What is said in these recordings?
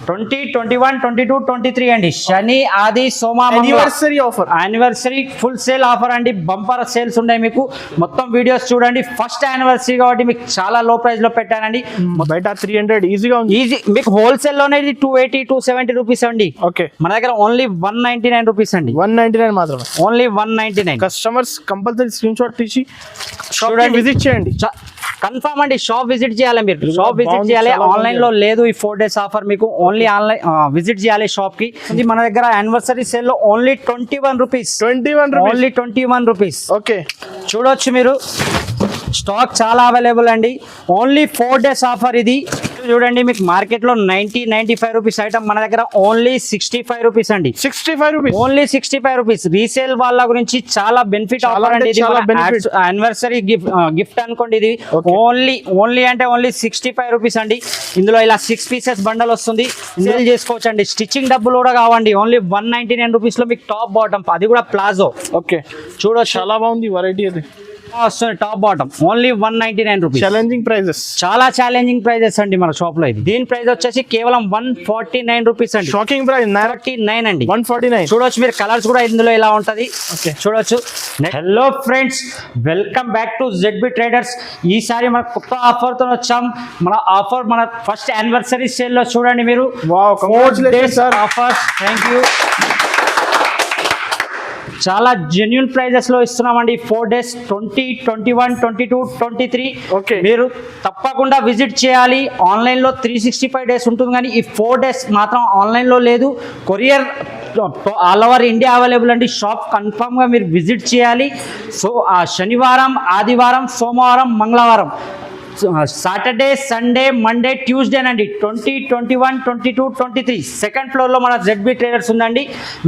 20, 21, 22, 23 అండి. శని ఆది సోమ anniversary offer, anniversary full sale offer అండి. బంపర్ సేల్స్ ఉన్నాయి మీకు. మొత్తం వీడియోస్ చూడండి. ఫస్ట్ యానివర్సరీ కాబట్టి మీకు చాలా లో ప్రైస్ లో పెట్టానండి. బయట 300 ఈజీగా ఉంది. ఈజీ మీకు హోల్సేల్ లోనే 280, 270 రూపీస్ అండి. ఓకే, మన దగ్గర ఓన్లీ 199 రూపీస్ అండి. 199 మాత్రమే, only 199. Customers compulsory screen shot తీసి చూడండి, విజిట్ చేయండి. కన్ఫర్మ్ అండి. షాప్ విజిట్ చేయాలి, మీరు షాప్ విజిట్ చేయాలి. ఆన్లైన్ లో లేదు ఈ 4 days ఆఫర్ మీకు. ఓన్లీ ఆన్లైన్ విజిట్ చేయాలి షాప్ కి. ఇది మన దగ్గర యానివర్సరీ సేల్ లో only 21 rupees. 21 rupees, only 21 rupees. Okay, చూడొచ్చు మీరు. స్టాక్ చాలా అవైలబుల్ అండి. ఓన్లీ 4 days ఆఫర్ ఇది. చూడండి, మీకు మార్కెట్ లో 90-95 రూపీస్ ఐటమ్ మన దగ్గర ఓన్లీ 65 రూపీస్ అండి. 65 రూపీస్, ఓన్లీ 65 రూపీస్. రీసేల్ వాళ్ళ గురించి చాలా బెనిఫిట్ ఆఫర్ అండి. ఇది యానివర్సరీ గిఫ్ట్ అనుకోండి. ఇది ఓన్లీ అంటే ఓన్లీ 65 రూపీస్ అండి. ఇందులో ఇలా 6 pieces బండల్ వస్తుంది. సేల్ చేసుకోవచ్చు అండి. స్టిచ్చింగ్ డబ్బులు కూడా కావండి. ఓన్లీ 199 రూపీస్ లో మీకు టాప్ బాటమ్, అది కూడా ప్లాజో. ఓకే, చూడొచ్చు, చాలా బాగుంది వెరైటీ. అది వస్తుంది top bottom. Only 199 rupees. Challenging prizes, చాలా ఛాలెంజింగ్ ప్రైజెస్ అండి మన షాప్ లో. ఇది దీని ప్రైస్ వచ్చేసి కేవలం 149 రూపీస్ అండి. షాకింగ్ ప్రైస్ 39 అండి. 149. చూడొచ్చు మీరు, కలర్స్ కూడా ఇందులో ఇలా ఉంటది. చూడొచ్చు. Hello friends, welcome back to ZB traders. ఈసారి మన కొత్త ఆఫర్ తో వచ్చాం. మన ఆఫర్ మన ఫస్ట్ యానివర్సరీ సేల్ లో చూడండి మీరు. Wow, congratulations sir. Offer, thank you. చాలా జెన్యున్ ప్రైజెస్ లో ఇస్తున్నామండి. 4 days 20, 21, 22, 23. ఓకే, మీరు తప్పకుండా విజిట్ చేయాలి. ఆన్లైన్ లో 365 days ఉంటుంది, కానీ ఈ 4 days మాత్రం ఆన్లైన్ లో లేదు. Courier all over India available అండి. షాప్ కన్ఫర్మ్ గా మీరు విజిట్ చేయాలి. సో శనివారం, ఆదివారం, సోమవారం, మంగళవారం, సాటర్డే, సండే, మండే, ట్యూస్డే అండి. 20, 21, 22, 23 సెకండ్ ఫ్లోర్ లో మన ZB ట్రేడర్స్ ఉందండి.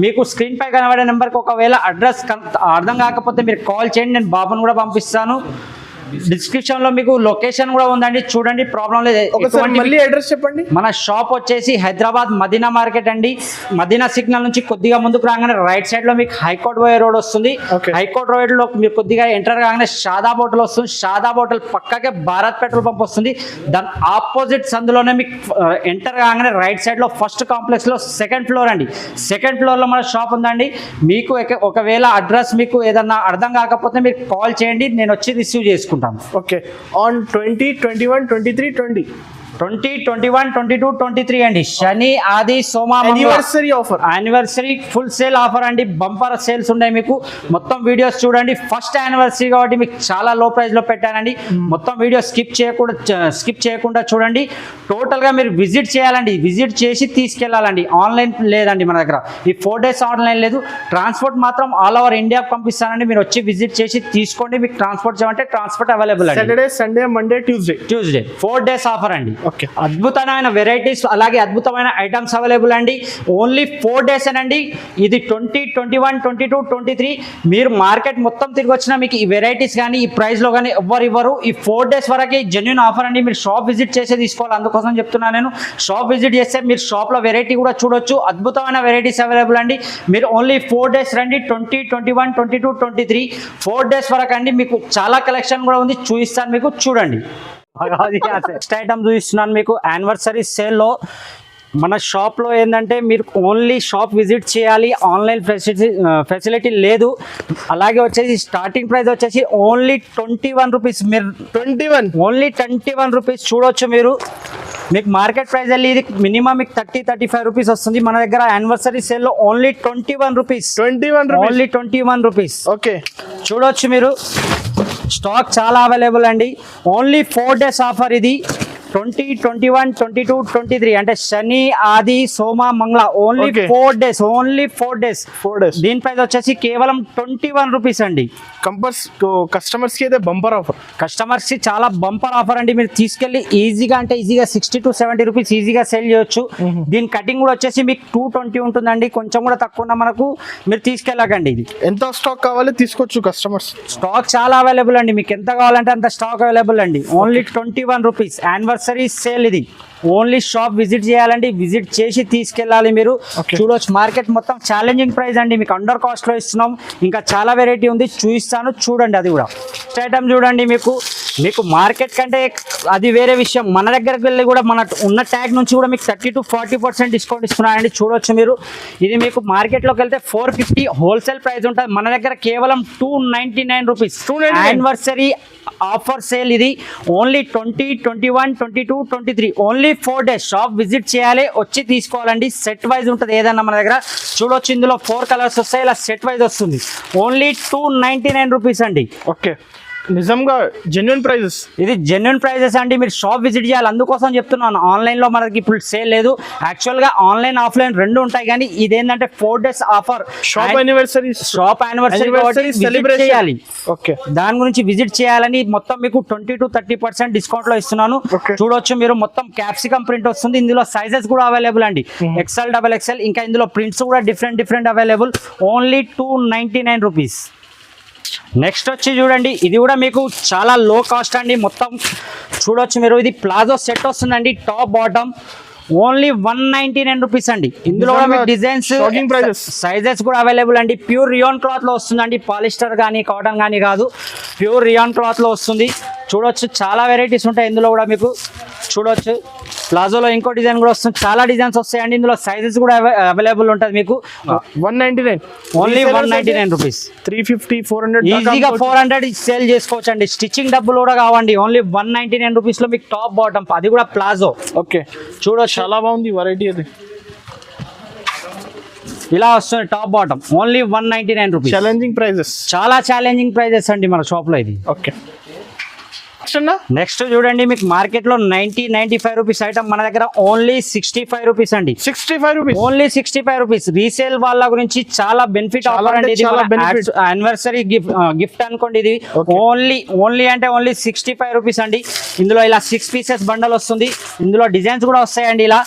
మీకు స్క్రీన్ పై కనబడే నెంబర్కి ఒకవేళ అడ్రస్ అర్థం కాకపోతే మీరు కాల్ చేయండి. నేను బాబుని కూడా పంపిస్తాను. డిస్క్రిప్షన్ లో మీకు లొకేషన్ కూడా ఉందండి, చూడండి, ప్రాబ్లం లేదు. మళ్ళీ అడ్రస్ చెప్పండి. మన షాప్ వచ్చేసి హైదరాబాద్ మదీనా మార్కెట్ అండి. మదీనా సిగ్నల్ నుంచి కొద్దిగా ముందుకు రాగానే రైట్ సైడ్ లో మీకు హైకోర్ట్ పోయే రోడ్ వస్తుంది. హైకోర్ట్ రోడ్ లో మీరు కొద్దిగా ఎంటర్ కాగానే షాదాబ్ హోటల్ వస్తుంది. షాదాబ్ హోటల్ పక్కకే భారత్ పెట్రోల్ పంప్ వస్తుంది. దాని ఆపోజిట్ సందులోనే మీకు ఎంటర్ కాగానే రైట్ సైడ్ లో ఫస్ట్ కాంప్లెక్స్ లో సెకండ్ ఫ్లోర్ అండి. సెకండ్ ఫ్లోర్ లో మన షాప్ ఉందండి. మీకు ఒకవేళ అడ్రస్ మీకు ఏదన్నా అర్థం కాకపోతే మీరు కాల్ చేయండి, నేను వచ్చి రిసీవ్ చేసుకుంటాను. ఓకే, ఆన్ 20, 21, 23, 20, 21, 22, 23 అండి. శని ఆది సోమ anniversary offer, anniversary full sale offer అండి. బంపర్ సేల్స్ ఉన్నాయి మీకు. మొత్తం వీడియోస్ చూడండి. ఫస్ట్ యానివర్సరీ కాబట్టి మీకు చాలా లో ప్రైస్ లో పెట్టానండి. మొత్తం వీడియో స్కిప్ చేయకుండా చూడండి. టోటల్ గా మీరు విజిట్ చేయాలండి. విజిట్ చేసి తీసుకెళ్లాలండి. ఆన్లైన్ లేదండి మన దగ్గర. ఈ 4 days ఆన్లైన్ లేదు. ట్రాన్స్పోర్ట్ మాత్రం ఆల్ ఓవర్ ఇండియాకి పంపిస్తానండి. మీరు వచ్చి విజిట్ చేసి తీసుకోండి. మీకు ట్రాన్స్పోర్ట్ చేయమంటే ట్రాన్స్పోర్ట్ అవైలబుల్ అండి. Saturday, Sunday, Monday, Tuesday 4 days offer అండి. ఓకే, అద్భుతమైన వెరైటీస్ అలాగే అద్భుతమైన ఐటమ్స్ అవైలబుల్ అండి. ఓన్లీ 4 days అండి. ఇది 20, 21, 22, 23. మీరు మార్కెట్ మొత్తం తిరిగి వచ్చినా మీకు ఈ వెరైటీస్ కానీ ఈ ప్రైస్ లో కానీ ఎవ్వరు ఇవ్వరు. ఈ 4 days వరకు జెన్యున్ ఆఫర్ అండి. మీరు షాప్ విజిట్ చేసే తీసుకోవాలి. అందుకోసం చెప్తున్నాను నేను. షాప్ విజిట్ చేస్తే మీరు షాప్ లో వెరైటీ కూడా చూడొచ్చు. అద్భుతమైన వెరైటీస్ అవైలబుల్ అండి. మీరు ఓన్లీ 4 days రండి. 20, 21, 22, 23 4 days వరకు అండి. మీకు చాలా కలెక్షన్ కూడా ఉంది, చూపిస్తాను మీకు, చూడండి. నెక్స్ట్ ఐటమ్ చూపిస్తున్నాను మీకు. యానివర్సరీ సేల్ లో మన షాప్ లో ఏంటంటే మీరు ఓన్లీ షాప్ విజిట్ చేయాలి. ఆన్లైన్ ఫెసిలిటీ లేదు. అలాగే వచ్చేసి స్టార్టింగ్ ప్రైస్ వచ్చేసి ఓన్లీ 21 రూపీస్. మీరు 21 ఓన్లీ 21 రూపీస్ చూడొచ్చు మీరు. మీకు మార్కెట్ ప్రైస్ వెళ్ళి ఇది మినిమం మీకు 30-35 రూపీస్ వస్తుంది. మన దగ్గర యానివర్సరీ సేల్ లో only 21 rupees. Only 21 rupees. Okay, చూడొచ్చు మీరు. స్టాక్ చాలా అవైలబుల్ అండి. ఓన్లీ 4 days ఆఫర్ ఇది. 20, 21, 22, 23 అంటే శని ఆది సోమ మంగళ. Only 4 days. Only 4 days. దీని ప్రైస్ వచ్చేసి కేవలం 21 రూపీస్ అండి. కస్టమర్స్ కి అయితే బంపర్ ఆఫర్. కస్టమర్స్ కి చాలా బంపర్ ఆఫర్ అండి. మీరు తీసుకెళ్లి ఈజీగా అంటే ఈజీగా 60 to 70 రూపీస్ ఈజీగా సేల్ చేయొచ్చు. దీని కటింగ్ కూడా వచ్చేసి మీకు 220 ఉంటుందండి. కొంచెం కూడా తక్కువ మనకు మీరు తీసుకెళ్ళకండి. ఇది ఎంత స్టాక్ కావాలి తీసుకోవచ్చు కస్టమర్స్. స్టాక్ చాలా అవైలబుల్ అండి. మీకు ఎంత కావాలంటే అంత స్టాక్ అవైలబుల్ అండి. Only 21 rupees. యానివర్సరీ సేల్ ఇది. ఓన్లీ షాప్ విజిట్ చేయాలండి, విజిట్ చేసి తీసుకెళ్ళాలి మీరు. Okay. చూడొచ్చు మార్కెట్ మొత్తం ఛాలెంజింగ్ ప్రైస్ అండి, మీకు అండర్ కాస్ట్ లో ఇస్తున్నాం. ఇంకా చాలా వెరైటీ ఉంది, చూపిస్తాను చూడండి. అది కూడా ఐటమ్ చూడండి, మీకు మార్కెట్ కంటే అది వేరే విషయం. మన దగ్గరకు వెళ్ళి కూడా మన ఉన్న ట్యాగ్ నుంచి కూడా మీకు 30 to 40% డిస్కౌంట్ ఇస్తున్నారండి. చూడొచ్చు మీరు. ఇది మీకు మార్కెట్లోకి వెళ్తే 450 హోల్సేల్ ప్రైస్ ఉంటుంది, మన దగ్గర కేవలం 299 రూపీస్. యానివర్సరీ ఆఫర్ సేల్ ఇది. Only 20, 21, 22, 23 only 4 days. Shop visit చేయాలి, వచ్చి తీసుకోవాలండి. సెట్ వైజ్ ఉంటుంది ఏదన్నా మన దగ్గర. చూడొచ్చు ఇందులో 4 కలర్స్ వస్తాయి, ఇలా సెట్ వైజ్ వస్తుంది. ఓన్లీ 299 రూపీస్ అండి. ఓకే, నిజంగా జెన్యున్ ప్రైజెస్. ఇది జెన్యున్ ప్రైజెస్ అండి, మీరు షాప్ విజిట్ చేయాలి. అందుకోసం చెప్తున్నాను, ఆన్లైన్లో మనకి ఇప్పుడు సేల్ లేదు. యాక్చువల్గా ఆన్లైన్ ఆఫ్లైన్ రెండు ఉంటాయి, కానీ ఇదేంటంటే 4 days offer. Shop anniversary celebrate చేయాలి. ఓకే, దాని గురించి విజిట్ చేయాలని మొత్తం మీకు 20 to 30% డిస్కౌంట్ లో ఇస్తున్నాను. Okay. చూడొచ్చు మీరు, మొత్తం క్యాప్సికమ్ ప్రింట్ వస్తుంది. ఇందులో సైజెస్ కూడా అవైలబుల్ అండి, XL, XXL. ఇంకా ఇందులో ప్రింట్స్ కూడా different available. Only 299 rupees. Next వచ్చి చూడండి, ఇది కూడా మీకు చాలా లో కాస్ట్ అండి. మొత్తం చూడొచ్చు మీరు, ఇది ప్లాజో సెట్ వస్తుందండి, టాప్ బాటమ్. ఓన్లీ 199 రూపీస్ అండి. ఇందులో కూడా మీకు డిజైన్స్, సైజెస్ కూడా అవైలబుల్ అండి. ప్యూర్ రియాన్ క్లాత్ లో వస్తుందండి, పాలిస్టర్ కానీ కాటన్ కానీ కాదు, ప్యూర్ రియాన్ క్లాత్ లో వస్తుంది. చూడొచ్చు చాలా వెరైటీస్ ఉంటాయి ఇందులో కూడా మీకు. చూడొచ్చు ప్లాజోలో ఇంకో డిజైన్ కూడా వస్తుంది, చాలా డిజైన్స్ వస్తాయండి. ఇందులో సైజెస్ కూడా అవైలబుల్ ఉంటుంది మీకు. 199 ఓన్లీ 199 రూపీస్. 350, 400 ఈజీగా 400 సేల్ చేసుకోవచ్చు అండి. స్టిచ్చింగ్ డబ్బులు కూడా కావండి. ఓన్లీ 199 రూపీస్ లో మీకు టాప్ బాటమ్, అది కూడా ప్లాజో. ఓకే, చూడొచ్చు చాలా బాగుంది వెరైటీ. అది ఇలా వస్తుంది top bottom. Only 199 rupees. Challenging prizes, చాలా ఛాలెంజింగ్ ప్రైజెస్ అండి మన షాప్ లో ఇది. ఓకే, నెక్స్ట్ చూడండి, మీకు మార్కెట్ లో 90-95 రూపీస్ ఐటమ్, మన దగ్గర ఓన్లీ 65 రూపీస్ అండి. 65 రూపీస్, ఓన్లీ 65 రూపీస్. రీసేల్ వాళ్ళ గురించి చాలా బెనిఫిట్ ఆఫర్ అండి. ఇది యానివర్సరీ గిఫ్ట్ అనుకోండి. ఇది ఓన్లీ అంటే ఓన్లీ 65 రూపీస్ అండి. ఇందులో ఇలా 6 pieces బండల్ వస్తుంది. ఇందులో డిజైన్స్ కూడా వస్తాయండి ఇలా.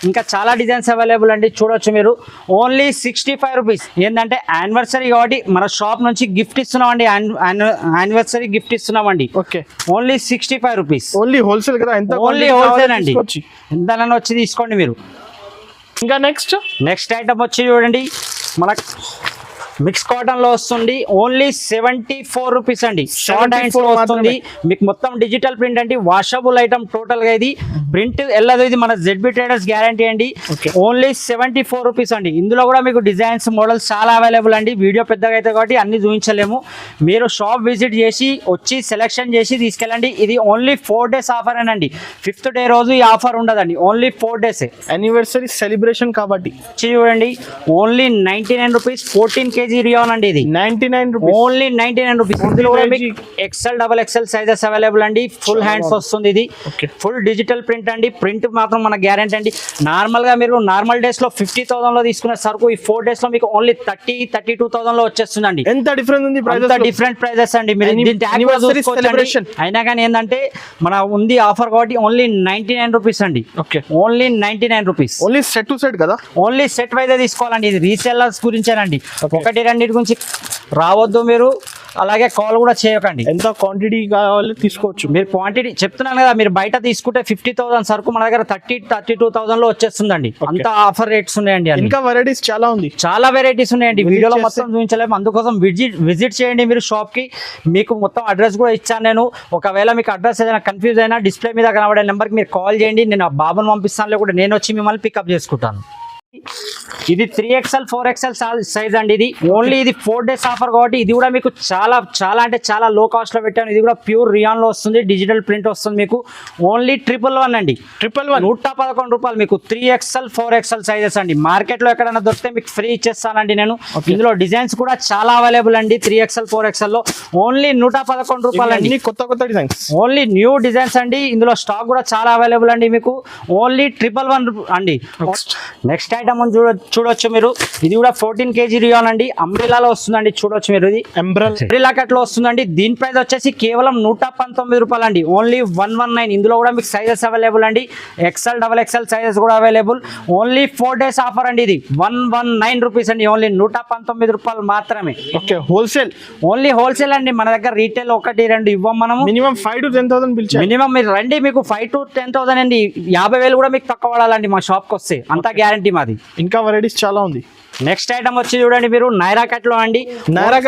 ఇంకా చాలా డిజైన్స్ అవైలబుల్ అండి. చూడొచ్చు మీరు, ఓన్లీ 65 రూపీస్. ఏంటంటే యానివర్సరీ కాబట్టి మన షాప్ నుంచి గిఫ్ట్ ఇస్తున్నామండి, యానివర్సరీ గిఫ్ట్ ఇస్తున్నామండి. Okay, only 65 rupees. Only wholesale కదా, ఎంత ఓన్లీ హోల్సేల్ అండి, ఎంతనన్నా వచ్చి తీసుకోండి మీరు. ఇంకా నెక్స్ట్ ఐటమ్ వచ్చి చూడండి, మనకు మిక్స్ కాటన్ లో వస్తుంది. ఓన్లీ 74 రూపీస్ అండి. షార్ట్ హ్యాండ్స్ లో వస్తుంది మీకు. మొత్తం డిజిటల్ ప్రింట్ అండి, వాషబుల్ ఐటమ్ టోటల్ గా. ఇది ప్రింట్ వెళ్ళదు, ఇది మన ZB ట్రేడర్స్ గ్యారంటీ అండి. ఓన్లీ 74 రూపీస్ అండి. ఇందులో కూడా మీకు డిజైన్స్, మోడల్స్ చాలా అవైలబుల్ అండి. వీడియో పెద్దగా అయితే కాబట్టి అన్ని చూపించలేము. మీరు షాప్ విజిట్ చేసి వచ్చి సెలెక్షన్ చేసి తీసుకెళ్ళండి. ఇది ఓన్లీ 4 days ఆఫర్ అండి. 5th day రోజు ఈ ఆఫర్ ఉండదండి, ఓన్లీ 4 days. యానివర్సరీ సెలబ్రేషన్ కాబట్టి చూడండి, ఓన్లీ 99 రూపీస్. 14 kg రియాన్ అండి. ఇది 99 రూపీస్, ఓన్లీ 99 రూపీస్. ఇందులో కూడా మీకు XL, XXL సైజెస్ అవైలబుల్ అండి. ఫుల్ హ్యాండ్స్ వస్తుంది. ఇది ఫుల్ డిజిటల్ ప్రింట్ అండి. ప్రింట్ మాత్రం మన గ్యారెంటీ అండి. నార్మల్ గా మీరు నార్మల్ డేస్ లో 50,000 లో తీసుకున్న సరుకు ఈ 4 days లో మీకు ఓన్లీ 30-32,000 లో వచ్చేస్తుందండి. ఎంత డిఫరెన్స్ ఉంది, డిఫరెంట్ ప్రైజెస్ అండి. మీరు అయినా కానీ ఏంటంటే మన ఉంది ఆఫర్ కాబట్టి ఓన్లీ 99 రూపీస్ అండి. Only 99 rupees. Only set to set కదా, ఓన్లీ సెట్ వైజ్ తీసుకోవాలండి. ఇది రీసెల్లర్స్ గురించేనండి. ఒకటి రెండింటి గురించి రావద్దు మీరు, అలాగే కాల్ కూడా చేయకండి. ఎంత క్వాంటిటీ కావాలి తీసుకోవచ్చు మీరు. క్వాంటిటీ చెప్తున్నాను కదా, మీరు బయట తీసుకుంటే 50,000 సరుకు మన దగ్గర 30-32,000 లో వచ్చేస్తుందండి. అంత ఆఫర్ రేట్స్ ఉన్నాయండి. ఇంకా వెరైటీస్ చాలా వెరైటీస్ ఉన్నాయండి. వీడియోలో మొత్తం చూపించలేము, అందుకోసం విజిట్ చేయండి మీరు షాప్ కి. మీకు మొత్తం అడ్రస్ కూడా ఇచ్చాను నేను. ఒకవేళ మీకు అడ్రస్ ఏదైనా కన్ఫ్యూజ్ అయినా డిస్ప్లే మీద కనబడే నెంబర్కి మీరు కాల్ చేయండి. నేను ఆ బాబుని పంపిస్తాను, లేకుంటే నేను వచ్చి మిమ్మల్ని పికప్ చేసుకుంటాను. ఇది 3XL 4XL సైజ్ అండి. ఇది ఓన్లీ ఇది 4 days ఆఫర్ కాబట్టి ఇది కూడా మీకు చాలా అంటే చాలా లో కాస్ట్ లో పెట్టాను. ఇది కూడా ప్యూర్ రియాన్ లో వస్తుంది, డిజిటల్ ప్రింట్ వస్తుంది మీకు. ఓన్లీ 111 అండి. 111 రూపాయలు మీకు. 3XL 4XL సైజెస్ అండి. మార్కెట్ లో ఎక్కడైనా దొరికితే మీకు ఫ్రీ ఇచ్చేస్తానండి నేను. ఇందులో డిజైన్స్ కూడా చాలా అవైలబుల్ అండి. 3XL 4XL లో ఓన్లీ 111 రూపాయలు అండి. కొత్త డిజైన్స్, ఓన్లీ న్యూ డిజైన్స్ అండి. ఇందులో స్టాక్ కూడా చాలా అవైలబుల్ అండి మీకు. ఓన్లీ 111 అండి. నెక్స్ట్ ఐటమ్ చూడొచ్చు మీరు, ఇది కూడా 14 kg రియాన్ అండి, అంబ్రిల్లాలో వస్తుందండి. చూడొచ్చు మీరు, ఇది అంబ్రిల్లా కట్ లో వస్తుందండి. దీని ప్రైస్ వచ్చేసి కేవలం 119 రూపాయలు అండి, ఓన్లీ 119. ఇందులో కూడా మీకు సైజెస్ అవైలబుల్ అండి, XL, XXL సైజెస్ కూడా అవైలబుల్. ఓన్లీ 4 days ఆఫర్ అండి, ఇది 119 రూపీస్ అండి, ఓన్లీ 119 రూపాయలు మాత్రమే. ఓకే, హోల్సేల్, ఓన్లీ హోల్సేల్ అండి. మన దగ్గర రీటైల్ 1, 2 ఇవ్వం మనము. మినిమం 5 to 10,000 బిల్ చేయాలి. మినిమం మీరు రండి, మీకు 5 to 10,000 అండి, 50,000 కూడా మీకు తక్కువ పడాలండి మా షాప్కి వస్తే, అంతా గ్యారంటీ మాది. ఇంకా వెరైటీస్ చాలా ఉంది. నెక్స్ట్ ఐటమ్ వచ్చి చూడండి మీరు, నైరా కట్ లో అండి. నైరా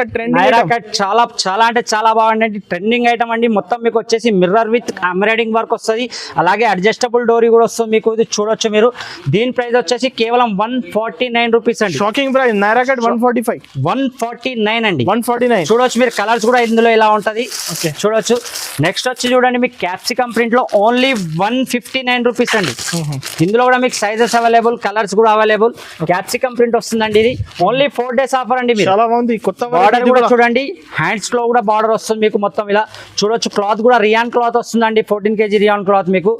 కట్ చాలా చాలా అంటే చాలా బాగుందండి, ట్రెండింగ్ ఐటమ్ అండి. మొత్తం మీకు వచ్చేసి మిర్రర్ విత్ ఎంబ్రాయిడింగ్ వర్క్ వస్తుంది, అలాగే అడ్జస్టబుల్ డోరీ కూడా వస్తుంది మీకు. ఇది చూడొచ్చు మీరు, దీని ప్రైస్ వచ్చేసి కేవలం 149 రూపీస్ అండి. షాకింగ్ ప్రైస్, నైరా కట్ 145, 149 అండి, 149. చూడొచ్చు మీరు, కలర్స్ కూడా ఇందులో ఇలా ఉంటది. చూడొచ్చు. నెక్స్ట్ వచ్చి చూడండి మీకు క్యాప్సికమ్ ప్రింట్ లో ఓన్లీ 159 రూపీస్ అండి. ఇందులో కూడా మీకు సైజెస్ అవైలబుల్, కలర్స్ కూడా అవైలబుల్. క్యాప్సికమ్ ప్రింట్ వస్తుందండి, ఇది ఓన్లీ 4 days ఆఫర్ అండి. మీరు చాలా బాగుంది, కొత్త బార్డర్ కూడా చూడండి, హ్యాండ్స్ లో కూడా బార్డర్ వస్తుంది మీకు మొత్తం ఇలా. చూడొచ్చు, క్లాత్ కూడా రియాన్ క్లాత్ వస్తుందండి, 14 kg రియాన్ క్లాత్ మీకు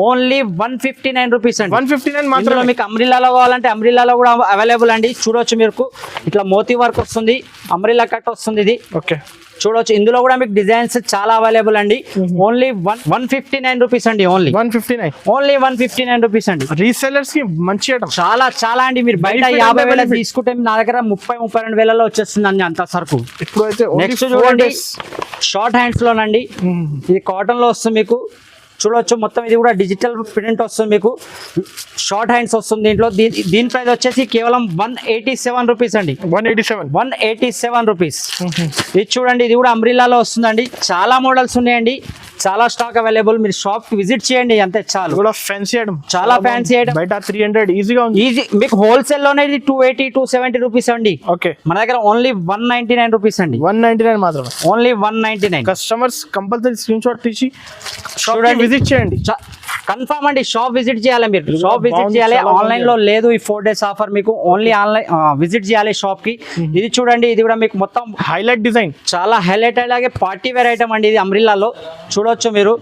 ఓన్లీ 159 రూపీస్ అండి. 159 మాత్రమే. మీకు అంబ్రిల్లాలో కావాలంటే అంబ్రిల్లాలో కూడా అవైలబుల్ అండి. చూడొచ్చు మీకు, ఇట్లా మోతీ వర్క్ వస్తుంది, అంబ్రిల్లా కట్ వస్తుంది ఇది. ఓకే, చూడొచ్చు, ఇందులో కూడా మీకు డిజైన్స్ చాలా అవైలబుల్ అండి. ఓన్లీ 159 రూపీస్ అండి, ఓన్లీ 159 రూపీస్ అండి. రీసెల్లర్స్ కి మంచి ఐటమ్, చాలా చాలా అండి. మీరు బయట 50,000 తీసుకుంటే నా దగ్గర 30-32 వేలలో వచ్చేస్తుంది అండి అంత సరుకు. ఇప్పుడైతే నెక్స్ట్ చూడండి, షార్ట్ హ్యాండ్స్ లోనండి, ఇది కాటన్ లో వస్తుంది మీకు. చూడొచ్చు, మొత్తం ఇది కూడా డిజిటల్ ప్రింట్ వస్తుంది మీకు, షార్ట్ హ్యాండ్స్ వస్తుంది దీంట్లో. దీని ప్రైస్ వచ్చేసి కేవలం 187 రూపీస్ అండి, 187 రూపీస్. ఇది చూడండి, ఇది కూడా అంబ్రిల్లాలో వస్తుందండి. చాలా మోడల్స్ ఉన్నాయండి, చాలా స్టాక్ అవైలబుల్. మీరు షాప్ కి విజిట్ చేయండి అంతే చాలు. కూడా ఫ్యాన్సీ ఐటమ్, చాలా ఫ్యాన్సీ ఐటమ్. బయట 300 ఈజీగా ఉంది. ఈజీ మీకు హోల్సేల్ లోనే ఇది 280-270 రూపీస్ అండి. ఓకే, మన దగ్గర ఓన్లీ 199 రూపీస్ అండి, 199 మాత్రమే, only 199. Customers compulsory screen shot తీసి షాప్ విజిట్ చేయండి. కన్ఫర్మ్ అండి, షాప్ విజిట్ చేయాలి, మీరు షాప్ విజిట్ చేయాలి. ఆన్లైన్ లో లేదు ఈ 4 days ఆఫర్ మీకు, ఓన్లీ ఆన్లైన్ విజిట్ చేయాలి షాప్ కి. ఇది చూడండి, ఇది కూడా మీకు మొత్తం హైలైట్ డిజైన్, చాలా హైలైట్, అలాగే పార్టీ వేర్ ఐటమ్ అండి ఇది అంబ్రిల్లాలో. చూడొచ్చు మీరు,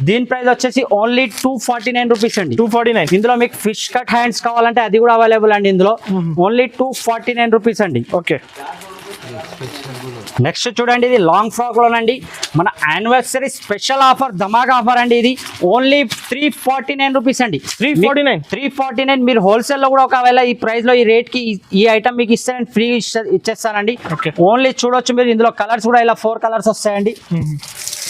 దీని ప్రైస్ వచ్చేసి ఓన్లీ 249 రూపీస్ అండి, 249. ఇందులో మీకు ఫిష్ కట్ హ్యాండ్స్ కావాలంటే అది కూడా అవైలబుల్ అండి, ఇందులో ఓన్లీ 249 రూపీస్ అండి. ఓకే, నెక్స్ట్ చూడండి, ఇది లాంగ్ ఫ్రాక్ లోనండి, మన యానివర్సరీ స్పెషల్ ఆఫర్, ధమాకా ఆఫర్ అండి. ఇది ఓన్లీ 349 రూపీస్ అండి, 349. మీరు హోల్సేల్ లో కూడా ఒకవేళ ఈ ప్రైస్ లో ఈ రేట్ కి ఈ ఐటమ్ మీకు ఇస్తాను, ఫ్రీ ఇచ్చేస్తానండి. ఓన్లీ చూడొచ్చు మీరు, ఇందులో కలర్స్ కూడా ఇలా 4 కలర్స్ వస్తాయండి.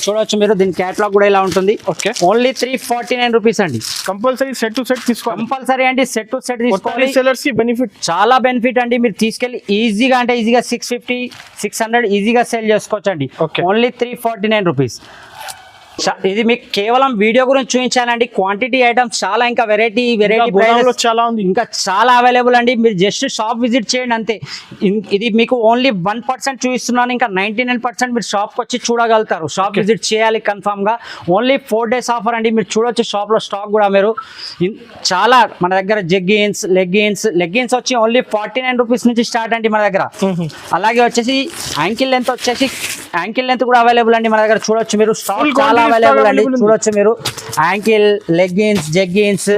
చూడొచ్చు మీరు, దీని క్యాటలాగ్ కూడా ఇలా ఉంటుంది. ఓకే, ఓన్లీ 349 రూపీస్ అండి. కంపల్సరీ సెట్ టు సెట్ తీసుకోవాలి, కంపల్సరీ అండి, సెట్ టు సెట్ తీసుకోవాలి. సెల్లర్స్ కి బెనిఫిట్, చాలా బెనిఫిట్ అండి. మీరు తీసుకెళ్లి ఈజీగా అంటే ఈజీగా 650-600 ఈజీగా సేల్ చేసుకోవచ్చు అండి. Only 349 rupees. ఇది మీకు కేవలం వీడియో గురించి చూపించానండి, క్వాంటిటీ ఐటమ్స్ చాలా, ఇంకా వెరైటీ ప్రైజెస్ చాలా ఉంది, ఇంకా చాలా అవైలబుల్ అండి. మీరు జస్ట్ షాప్ విజిట్ చేయండి అంతే. ఇది మీకు ఓన్లీ 1% చూపిస్తున్నాను, ఇంకా 99% మీరు షాప్కి వచ్చి చూడగలుగుతారు. షాప్ విజిట్ చేయాలి కన్ఫామ్ గా. ఓన్లీ 4 days ఆఫర్ అండి. మీరు చూడొచ్చు షాప్ లో స్టాక్ కూడా మీరు చాలా, మన దగ్గర జెగ్గిన్స్, లెగ్గిన్స్ వచ్చి ఓన్లీ 49 రూపీస్ నుంచి స్టార్ట్ అండి మన దగ్గర. అలాగే వచ్చేసి యాంకిల్ లెంత్ కూడా అవైలబుల్ అండి మన దగ్గర. చూడొచ్చు మీరు, స్టాక్ చాలా అవైలబుల్ అండి. చూడొచ్చు మీరు, ankle, leggings, jeggings,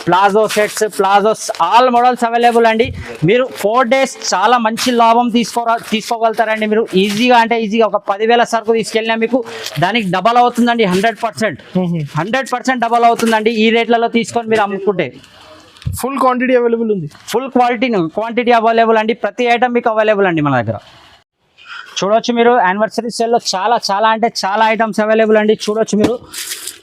palazzo sets, palazzos, all models available అండి. మీరు 4 days చాలా మంచి లాభం తీసుకోగలుగుతారండి. మీరు ఈజీగా అంటే ఈజీగా ఒక 10,000 సరుకు తీసుకెళ్ళినా మీకు దానికి డబల్ అవుతుందండి, 100% డబల్ అవుతుందండి ఈ రేట్లలో తీసుకొని మీరు అమ్ముకుంటే. ఫుల్ క్వాంటిటీ అవైలబుల్ ఉంది, ఫుల్ క్వాంటిటీ అవైలబుల్ అండి. ప్రతి ఐటమ్ మీకు అవైలబుల్ అండి మన దగ్గర. చూడొచ్చు మీరు, యానివర్సరీ సేల్లో చాలా అంటే చాలా ఐటమ్స్ అవైలబుల్ అండి. చూడొచ్చు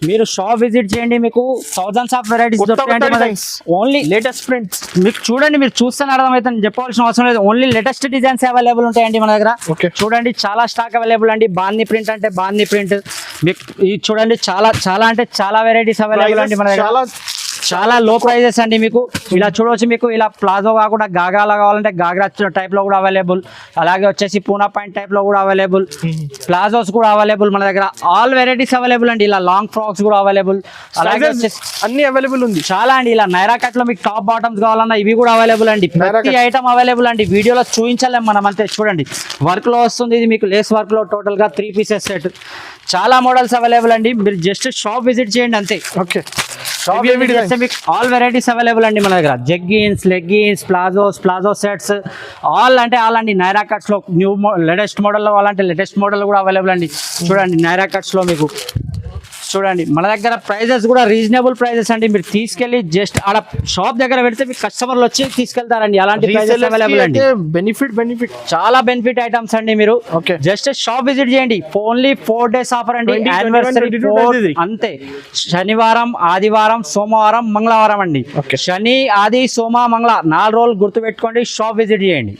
మీరు షాప్ విజిట్ చేయండి, మీకు థౌజండ్స్ ఆఫ్ వెరైటీస్ దొరుకుతాయండి. ఓన్లీ లేటెస్ట్ ప్రింట్స్ మీకు చూడండి, మీరు చూస్తేనే అర్థమవుతుంది, చెప్పవలసిన అవసరం లేదు. ఓన్లీ లేటెస్ట్ డిజైన్స్ అవైలబుల్ ఉంటాయండి మన దగ్గర. చూడండి, చాలా స్టాక్ అవైలబుల్ అండి. బాందీ ప్రింట్ అంటే బాందీ ప్రింట్ మీకు ఇది చూడండి, చాలా అంటే చాలా వెరైటీస్ అవైలబుల్ అండి మన దగ్గర. చాలా లో ప్రైజెస్ అండి. మీకు ఇలా చూడవచ్చు, మీకు ఇలా ప్లాజో కాకుండా గాగ్రాలో కావాలంటే గాగ్రా టైప్ లో కూడా అవైలబుల్, అలాగే వచ్చేసి పూనా పాయింట్ టైప్ లో కూడా అవైలబుల్, ప్లాజోస్ కూడా అవైలబుల్ మన దగ్గర. ఆల్ వెరైటీస్ అవైలబుల్ అండి. ఇలా లాంగ్ ఫ్రాక్స్ కూడా అవైలబుల్, అలాగే వచ్చేసి అన్ని అవైలబుల్ ఉంది చాలా అండి. ఇలా నైరా కట్ లో మీకు టాప్ బాటమ్స్ కావాలన్నా ఇవి కూడా అవైలబుల్ అండి. ప్రతి ఐటమ్ అవైలబుల్ అండి. వీడియోలో చూపించలేము మనం అంతే. చూడండి, వర్క్ లో వస్తుంది ఇది మీకు, లేస్ వర్క్ లో టోటల్ గా 3 pieces సెట్. చాలా మోడల్స్ అవైలబుల్ అండి. మీరు జస్ట్ షాప్ విజిట్ చేయండి అంతే. Okay, Shop heavy designs. All varieties available అండి మన దగ్గర. Jeggings, leggings, palazzo sets, all అండి. నైరా కట్స్ లో న్యూ లేటెస్ట్ మోడల్ లో అలాంటి లేటెస్ట్ మోడల్ కూడా అవైలబుల్ అండి. చూడండి నైరా కట్స్ లో మీకు చూడండి మన దగ్గర ప్రైజెస్ కూడా రీజనబుల్ ప్రైజెస్ అండి. మీరు తీసుకెళ్లి జస్ట్ ఆడ షాప్ దగ్గర పెడితే మీకు కస్టమర్లు వచ్చి తీసుకెళ్తారండి. అలాంటి ప్రైజెస్ అవైలబుల్ అండి. బెనిఫిట్ చాలా బెనిఫిట్ ఐటమ్స్ అండి. మీరు Okay. జస్ట్ షాప్ విజిట్ చేయండి. ఓన్లీ 4 days ఆఫర్ అండి. 20, 21, యానివర్సరీ 22, 23. అంతే. శనివారం, ఆదివారం, సోమవారం, మంగళవారం అండి. Okay. శని, ఆది, సోమ, మంగళ 4 రోజులు గుర్తు పెట్టుకోండి. షాప్ విజిట్ చేయండి.